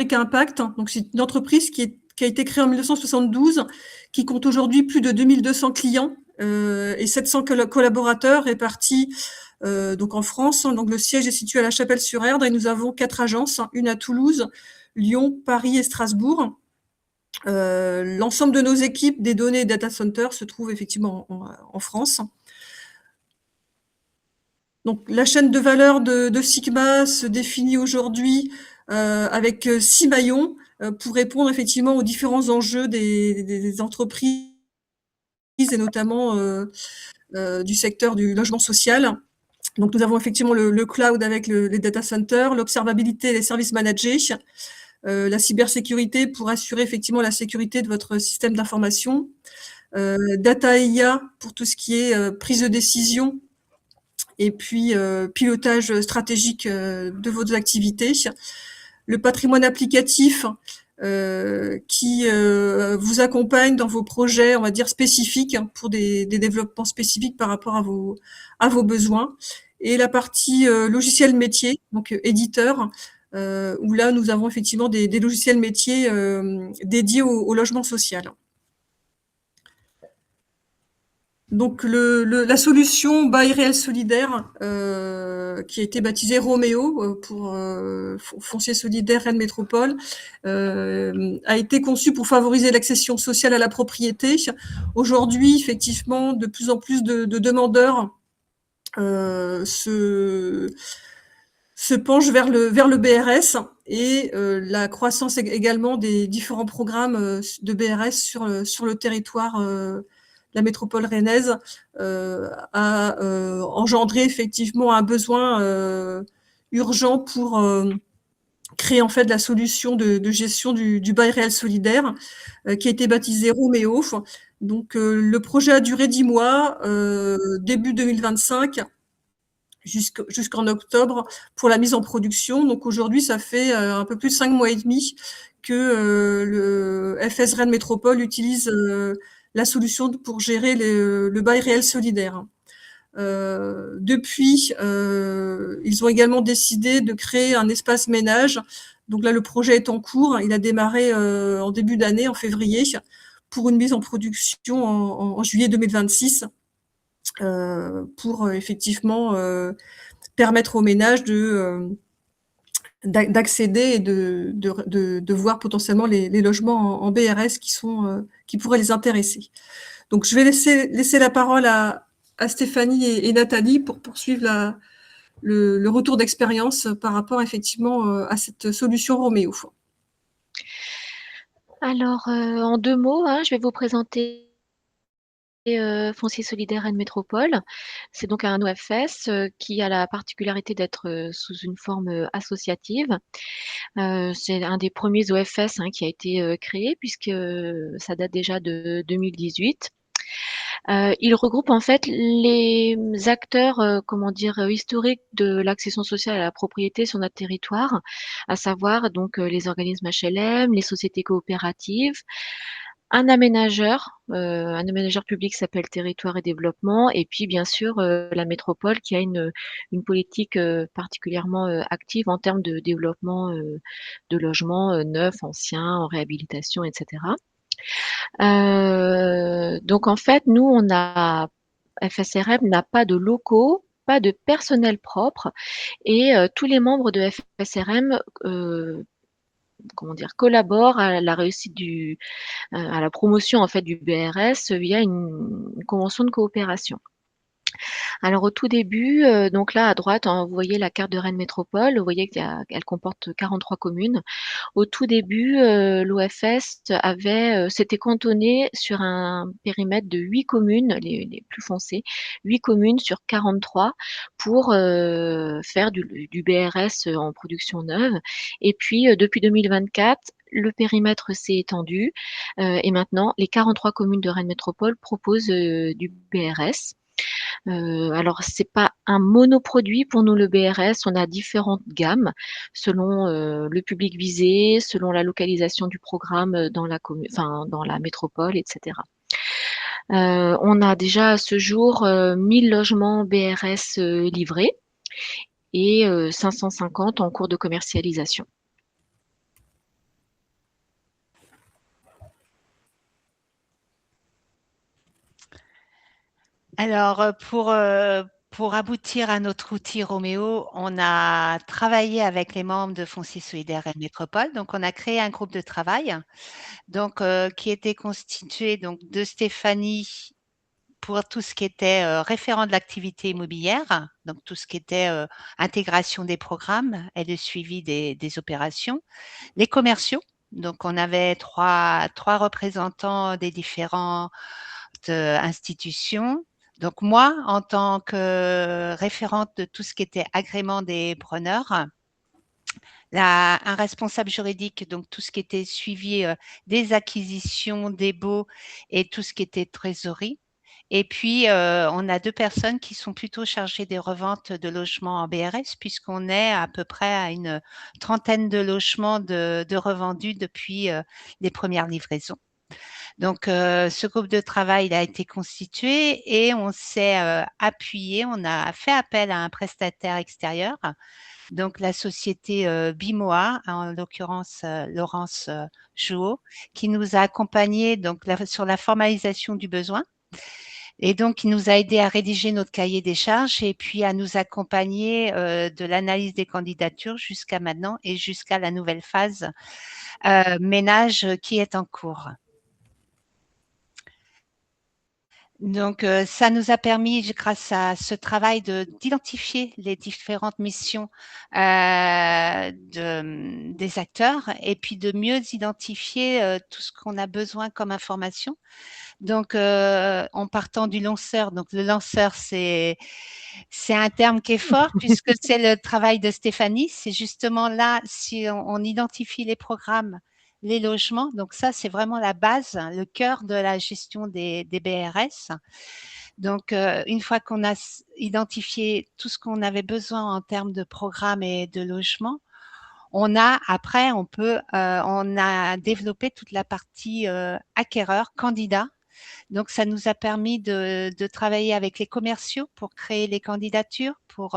America Impact. Donc, c'est une entreprise qui a été créée en 1972, qui compte aujourd'hui plus de 2200 clients et 700 collaborateurs répartis donc en France. Donc, le siège est situé à La Chapelle-sur-Erdre et nous avons 4 agences, une à Toulouse, Lyon, Paris et Strasbourg. L'ensemble de nos équipes des données data center se trouve effectivement en France. Donc, la chaîne de valeur de Sigma se définit aujourd'hui avec 6 maillons pour répondre effectivement aux différents enjeux des entreprises et notamment du secteur du logement social. Donc, nous avons effectivement le cloud avec les data centers, l'observabilité et les services managés, la cybersécurité pour assurer effectivement la sécurité de votre système d'information, data IA pour tout ce qui est prise de décision et puis pilotage stratégique de vos activités, le patrimoine applicatif qui vous accompagne dans vos projets, on va dire spécifiques, pour des développements spécifiques par rapport à vos besoins, et la partie logiciel métier, donc éditeur, où là nous avons effectivement des logiciels métiers dédiés au logement social. Donc la solution bail réel solidaire qui a été baptisée Roméo pour foncier solidaire Rennes Métropole a été conçue pour favoriser l'accession sociale à la propriété. Aujourd'hui, effectivement, de plus en plus de demandeurs se penchent vers le BRS et la croissance également des différents programmes de BRS sur le territoire la métropole rennaise a engendré effectivement un besoin urgent pour créer en fait la solution de gestion du bail réel solidaire qui a été baptisé Roméo. Donc le projet a duré 10 mois, début 2025 jusqu'en octobre pour la mise en production. Donc aujourd'hui, ça fait un peu plus de 5 mois et demi que le FS Rennes Métropole utilise la solution pour gérer le bail réel solidaire. Depuis, ils ont également décidé de créer un espace ménage. Donc là, le projet est en cours. Il a démarré en début d'année, en février, pour une mise en production en juillet 2026, pour effectivement permettre aux ménages d'accéder et de voir potentiellement les logements en BRS qui pourraient les intéresser. Donc, je vais laisser la parole à Stéphanie et Nathalie pour poursuivre le retour d'expérience par rapport effectivement à cette solution Roméo. Alors, en 2 mots, je vais vous présenter Foncier solidaire Rennes Métropole. C'est donc un OFS qui a la particularité d'être sous une forme associative. C'est un des premiers OFS qui a été créé puisque ça date déjà de 2018. Il regroupe en fait les acteurs, historiques de l'accession sociale à la propriété sur notre territoire, à savoir donc les organismes HLM, les sociétés coopératives, un aménageur public s'appelle Territoire et Développement, et puis bien sûr la métropole qui a une politique particulièrement active en termes de développement de logements neufs, anciens, en réhabilitation, etc. Donc en fait, nous, FSRM n'a pas de locaux, pas de personnel propre, et tous les membres de FSRM collaborent à la réussite à la promotion en fait du BRS via une convention de coopération. Alors au tout début, donc là à droite, vous voyez la carte de Rennes Métropole, vous voyez qu'elle comporte 43 communes. Au tout début, l'OFS s'était cantonné sur un périmètre de 8 communes, les plus foncées, 8 communes sur 43 pour faire du BRS en production neuve. Et puis depuis 2024, le périmètre s'est étendu et maintenant les 43 communes de Rennes Métropole proposent du BRS. Alors c'est pas un monoproduit pour nous le BRS, on a différentes gammes selon le public visé, selon la localisation du programme dans la métropole, etc. On a déjà à ce jour 1000 logements BRS livrés et 550 en cours de commercialisation. Alors, pour aboutir à notre outil Roméo, on a travaillé avec les membres de Foncier Solidaire Rennes Métropole. Donc, on a créé un groupe de travail, donc qui était constitué donc de Stéphanie pour tout ce qui était référent de l'activité immobilière, donc tout ce qui était intégration des programmes et le suivi des opérations, les commerciaux. Donc, on avait trois représentants des différentes institutions. Donc, moi, en tant que référente de tout ce qui était agrément des preneurs, un responsable juridique, donc tout ce qui était suivi des acquisitions, des baux et tout ce qui était trésorerie. Et puis, on a deux personnes qui sont plutôt chargées des reventes de logements en BRS, puisqu'on est à peu près à une trentaine de logements de revendus depuis les premières livraisons. Donc, ce groupe de travail il a été constitué et on s'est appuyé, on a fait appel à un prestataire extérieur, donc la société Bimoa, en l'occurrence Laurence Jouot, qui nous a accompagnés donc sur la formalisation du besoin. Et donc, il nous a aidé à rédiger notre cahier des charges et puis à nous accompagner de l'analyse des candidatures jusqu'à maintenant et jusqu'à la nouvelle phase ménage qui est en cours. Donc, ça nous a permis, grâce à ce travail, d'identifier les différentes missions des acteurs et puis de mieux identifier tout ce qu'on a besoin comme information. Donc, en partant du lanceur, donc le lanceur, c'est un terme qui est fort puisque c'est le travail de Stéphanie. C'est justement là, si on identifie les programmes, les logements, donc ça, c'est vraiment la base, le cœur de la gestion des BRS. Donc, une fois qu'on a identifié tout ce qu'on avait besoin en termes de programme et de logement, on a développé toute la partie acquéreur, candidat. Donc, ça nous a permis de travailler avec les commerciaux pour créer les candidatures, pour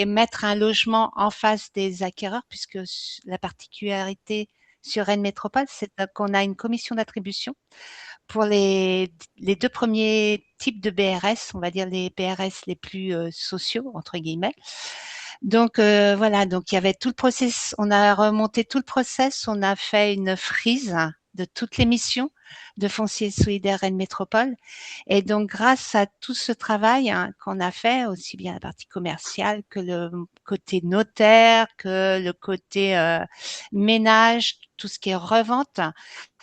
mettre un logement en face des acquéreurs, puisque la particularité sur Rennes Métropole, c'est qu'on a une commission d'attribution pour les deux premiers types de BRS, on va dire les BRS les plus sociaux, entre guillemets. Donc voilà, donc il y avait tout le process, on a remonté tout le process, on a fait une frise de toutes les missions de Foncier Solidaire Rennes Métropole. Et donc, grâce à tout ce travail qu'on a fait, aussi bien la partie commerciale que le côté notaire, que le côté ménage, tout ce qui est revente,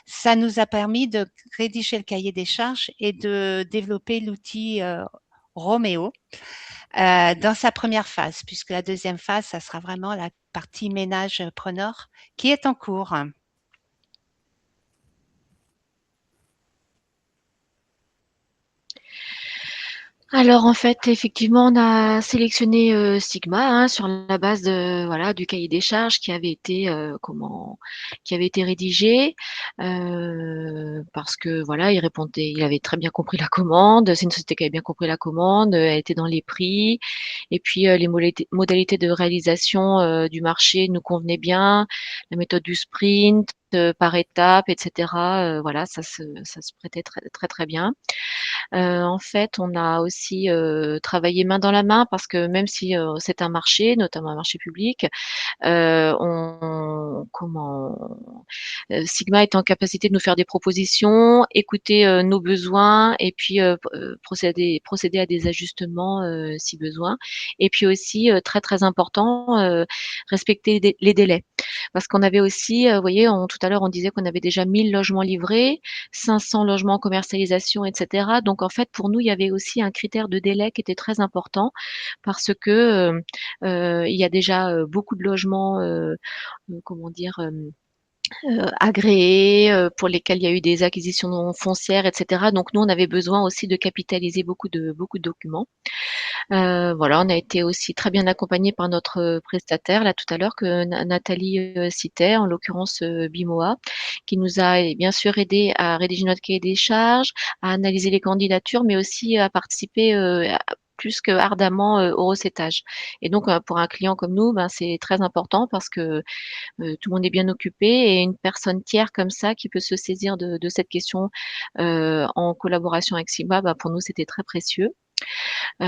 ça nous a permis de rédiger le cahier des charges et de développer l'outil Roméo dans sa première phase, puisque la deuxième phase, ça sera vraiment la partie ménage preneur qui est en cours. Alors en fait, effectivement, on a sélectionné Sigma sur la base de voilà du cahier des charges qui avait été rédigé parce que voilà, il avait très bien compris la commande. C'est une société qui avait bien compris la commande, elle était dans les prix et puis les modalités de réalisation du marché nous convenaient bien, la méthode du sprint par étapes, etc. Voilà, ça se prêtait très très très bien. En fait, on a aussi travaillé main dans la main parce que même si c'est un marché, notamment un marché public, Sigma est en capacité de nous faire des propositions, écouter nos besoins et puis procéder à des ajustements si besoin. Et puis aussi, très très important, respecter les délais. Parce qu'on avait aussi, vous voyez, tout à l'heure, on disait qu'on avait déjà 1000 logements livrés, 500 logements en commercialisation, etc. Donc, en fait, pour nous, il y avait aussi un critère de délai qui était très important parce que il y a déjà beaucoup de logements, comment dire, agréés, pour lesquels il y a eu des acquisitions foncières, etc. Donc, nous, on avait besoin aussi de capitaliser beaucoup de documents. Voilà, on a été aussi très bien accompagnés par notre prestataire, là, tout à l'heure, que Nathalie citait, en l'occurrence Bimoa, qui nous a bien sûr aidé à rédiger notre cahier des charges, à analyser les candidatures, mais aussi à participer plus que ardemment au recettage. Et donc, pour un client comme nous, c'est très important parce que tout le monde est bien occupé et une personne tiers comme ça qui peut se saisir de cette question en collaboration avec Sigma, pour nous, c'était très précieux. En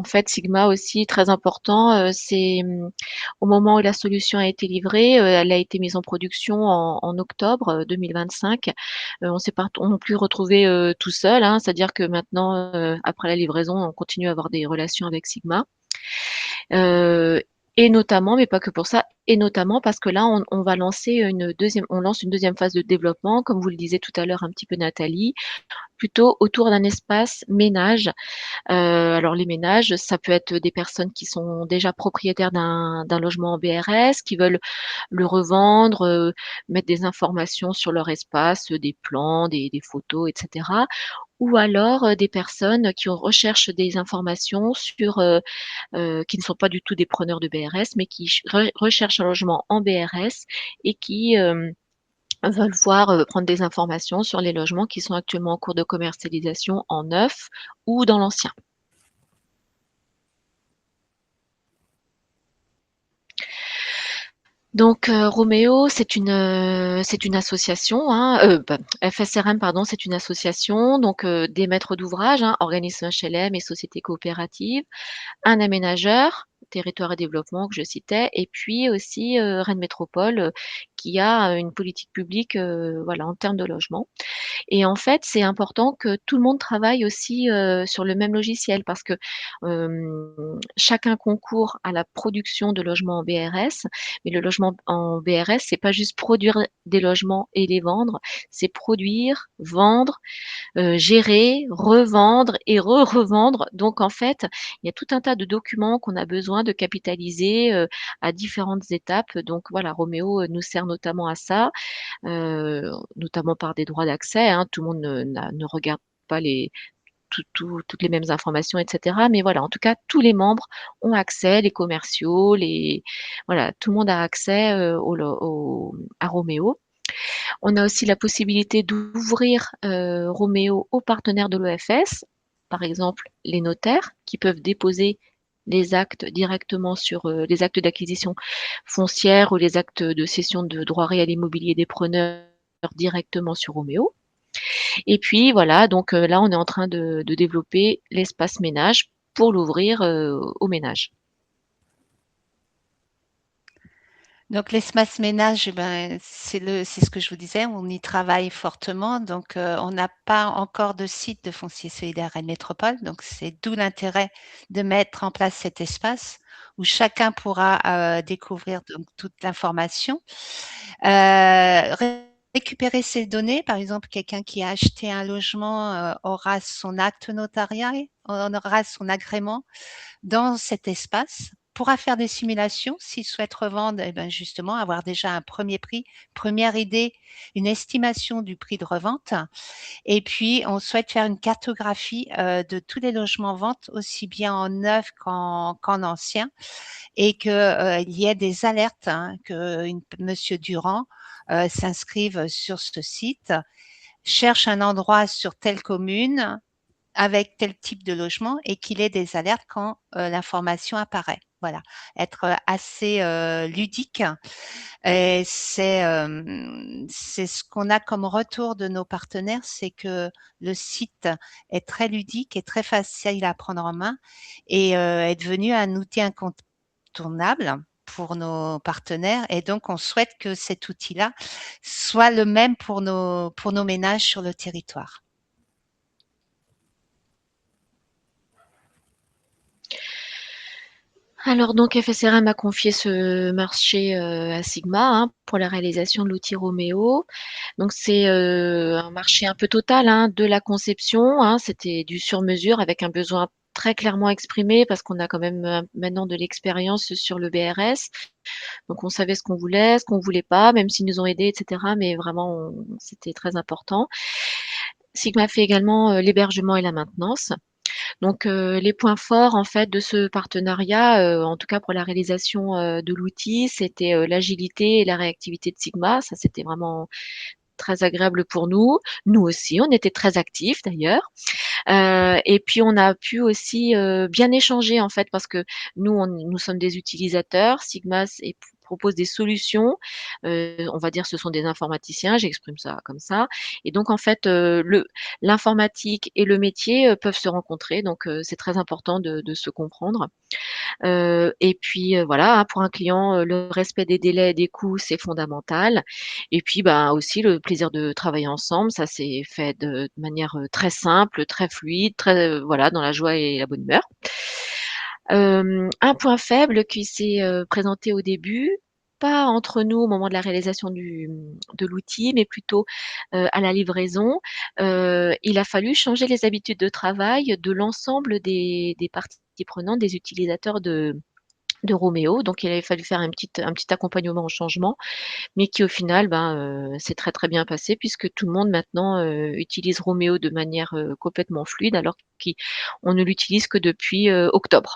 fait, Sigma aussi, très important, c'est au moment où la solution a été livrée, elle a été mise en production en octobre 2025. On s'est pas non plus retrouvé tout seul, hein, c'est-à-dire que maintenant, après la livraison, on continue à avoir des relations avec Sigma. Et notamment, mais pas que pour ça, et notamment parce que là, on va lancer on lance une deuxième phase de développement, comme vous le disiez tout à l'heure un petit peu Nathalie, plutôt autour d'un espace ménage. Alors les ménages, ça peut être des personnes qui sont déjà propriétaires d'un logement en BRS, qui veulent le revendre, mettre des informations sur leur espace, des plans, des photos, et cetera. Ou alors, des personnes qui recherchent des informations sur, qui ne sont pas du tout des preneurs de BRS, mais qui recherchent un logement en BRS et qui, veulent voir, prendre des informations sur les logements qui sont actuellement en cours de commercialisation en neuf ou dans l'ancien. Donc, Roméo, c'est une association, hein, FSRM, pardon, c'est une association, donc des maîtres d'ouvrage, hein, organismes HLM et sociétés coopératives, un aménageur, territoire et développement que je citais, et puis aussi Rennes Métropole, qui a une politique publique, voilà, en termes de logement. Et en fait, c'est important que tout le monde travaille aussi sur le même logiciel parce que chacun concourt à la production de logements en BRS, mais le logement en BRS, c'est pas juste produire des logements et les vendre, c'est produire, vendre, gérer, revendre et re-revendre. Donc en fait, il y a tout un tas de documents qu'on a besoin de capitaliser à différentes étapes. Donc voilà, Roméo nous sert notamment à ça, notamment par des droits d'accès, hein. Tout le monde ne regarde pas toutes les mêmes informations, et cetera. Mais voilà, en tout cas, tous les membres ont accès, les commerciaux, voilà, tout le monde a accès à Roméo. On a aussi la possibilité d'ouvrir Roméo aux partenaires de l'OFS, par exemple les notaires qui peuvent déposer les actes directement sur les actes d'acquisition foncière ou les actes de cession de droits réels immobiliers des preneurs directement sur Roméo. Et puis voilà, donc là, on est en train de développer l'espace ménage pour l'ouvrir aux ménages. Donc l'espace ménage, c'est ce que je vous disais, on y travaille fortement. Donc on n'a pas encore de site de foncier solidaire Rennes Métropole. Donc c'est d'où l'intérêt de mettre en place cet espace où chacun pourra découvrir donc toute l'information. Récupérer ces données, par exemple, quelqu'un qui a acheté un logement aura son acte notarial, on aura son agrément dans cet espace, pourra faire des simulations s'il souhaite revendre, et ben justement avoir déjà un premier prix, première idée, une estimation du prix de revente. Et puis on souhaite faire une cartographie de tous les logements en vente, aussi bien en neuf qu'en ancien, et que il y ait des alertes, hein, que Monsieur Durand s'inscrive sur ce site, cherche un endroit sur telle commune avec tel type de logement et qu'il ait des alertes quand l'information apparaît. Voilà, être assez ludique. Et c'est ce qu'on a comme retour de nos partenaires, c'est que le site est très ludique et très facile à prendre en main et est devenu un outil incontournable pour nos partenaires. Et donc, on souhaite que cet outil-là soit le même pour nos ménages sur le territoire. Alors donc FSRM a confié ce marché à Sigma, hein, pour la réalisation de l'outil Roméo. Donc c'est un marché un peu total, hein, de la conception, hein, c'était du sur-mesure avec un besoin très clairement exprimé parce qu'on a quand même maintenant de l'expérience sur le BRS. Donc on savait ce qu'on voulait, ce qu'on voulait pas, même s'ils nous ont aidés, et cetera. Mais vraiment, c'était très important. Sigma fait également l'hébergement et la maintenance. Donc les points forts en fait de ce partenariat, en tout cas pour la réalisation de l'outil, c'était l'agilité et la réactivité de Sigma. Ça, c'était vraiment très agréable pour nous. Nous aussi, on était très actifs d'ailleurs. Et puis on a pu aussi, bien échanger en fait parce que nous sommes des utilisateurs, Sigmas propose des solutions, on va dire ce sont des informaticiens, j'exprime ça comme ça et donc en fait, l'informatique et le métier, peuvent se rencontrer donc c'est très important de se comprendre. Et puis, voilà, hein, pour un client, le respect des délais et des coûts, c'est fondamental et puis, bah, aussi le plaisir de travailler ensemble, ça s'est fait de manière, très simple, très fluide, très, voilà, dans la joie et la bonne humeur. Un point faible qui s'est, présenté au début, pas entre nous au moment de la réalisation de l'outil, mais plutôt, à la livraison. Il a fallu changer les habitudes de travail de l'ensemble des parties prenantes, des utilisateurs de Roméo. Donc il avait fallu faire un petit accompagnement au changement, mais qui au final, ben, s'est très, très bien passé puisque tout le monde maintenant, utilise Roméo de manière, complètement fluide alors qu'on ne l'utilise que depuis, octobre.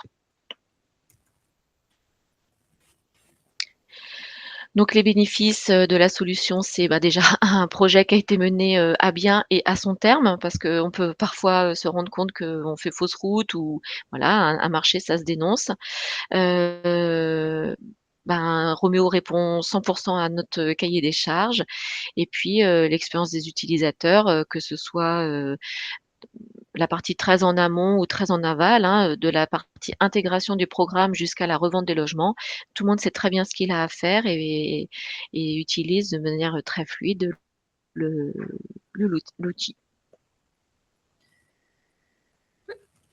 Donc les bénéfices, de la solution, c'est, bah, déjà un projet qui a été mené, à bien et à son terme, parce qu'on peut parfois, se rendre compte qu'on fait fausse route ou voilà, un marché, ça se dénonce. Heu, Ben, Roméo répond 100 à notre cahier des charges et puis, l'expérience des utilisateurs, que ce soit, la partie très en amont ou très en aval, hein, de la partie intégration du programme jusqu'à la revente des logements. Tout le monde sait très bien ce qu'il a à faire et utilise de manière, très fluide le l'outil.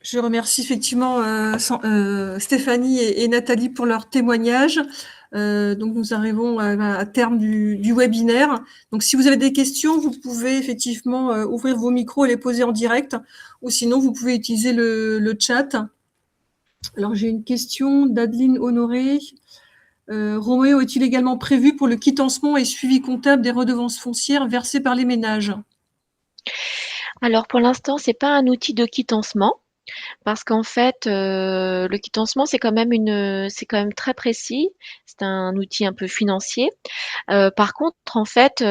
Je remercie effectivement, Stéphanie et Nathalie pour leur témoignage. Donc nous arrivons à terme du webinaire. Donc si vous avez des questions, vous pouvez effectivement, ouvrir vos micros et les poser en direct ou sinon vous pouvez utiliser le chat. Alors j'ai une question d'Adeline Honoré. Roméo est-il également prévu pour le quittancement et suivi comptable des redevances foncières versées par les ménages? Alors pour l'instant, c'est pas un outil de quittancement. Parce qu'en fait, le quittancement, c'est quand même très précis. C'est un outil un peu financier. Par contre, en fait,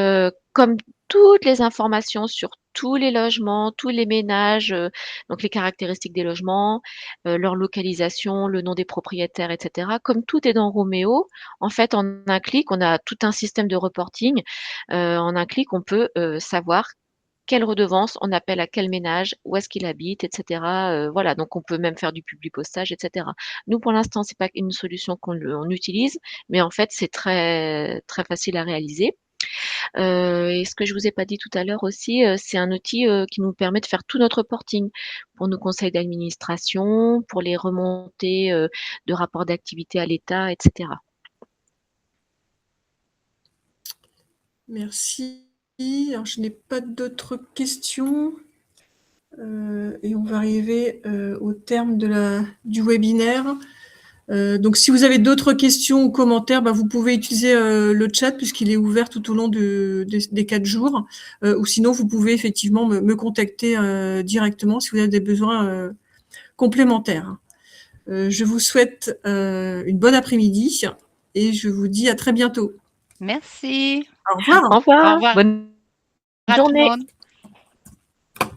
comme toutes les informations sur tous les logements, tous les ménages, donc les caractéristiques des logements, leur localisation, le nom des propriétaires et cetera, comme tout est dans Roméo, en fait, en un clic, on a tout un système de reporting. En un clic, on peut, savoir quelle redevance on appelle à quel ménage, où est-ce qu'il habite et cetera, voilà, donc on peut même faire du publipostage et cetera. Nous, pour l'instant, c'est pas une solution on utilise, mais en fait, c'est très, très facile à réaliser. Et ce que je vous ai pas dit tout à l'heure aussi, c'est un outil, qui nous permet de faire tout notre reporting pour nos conseils d'administration, pour les remontées, de rapports d'activité à l'État et cetera. Merci. Alors, je n'ai pas d'autres questions. Et on va arriver au terme du webinaire. Donc, si vous avez d'autres questions ou commentaires, bah, vous pouvez utiliser le chat puisqu'il est ouvert tout au long des 4 jours. Ou sinon, vous pouvez effectivement me contacter directement si vous avez des besoins complémentaires. Je vous souhaite une bonne après-midi et je vous dis à très bientôt. Merci. Au revoir. Au revoir, Au revoir bonne à tout le journée. monde.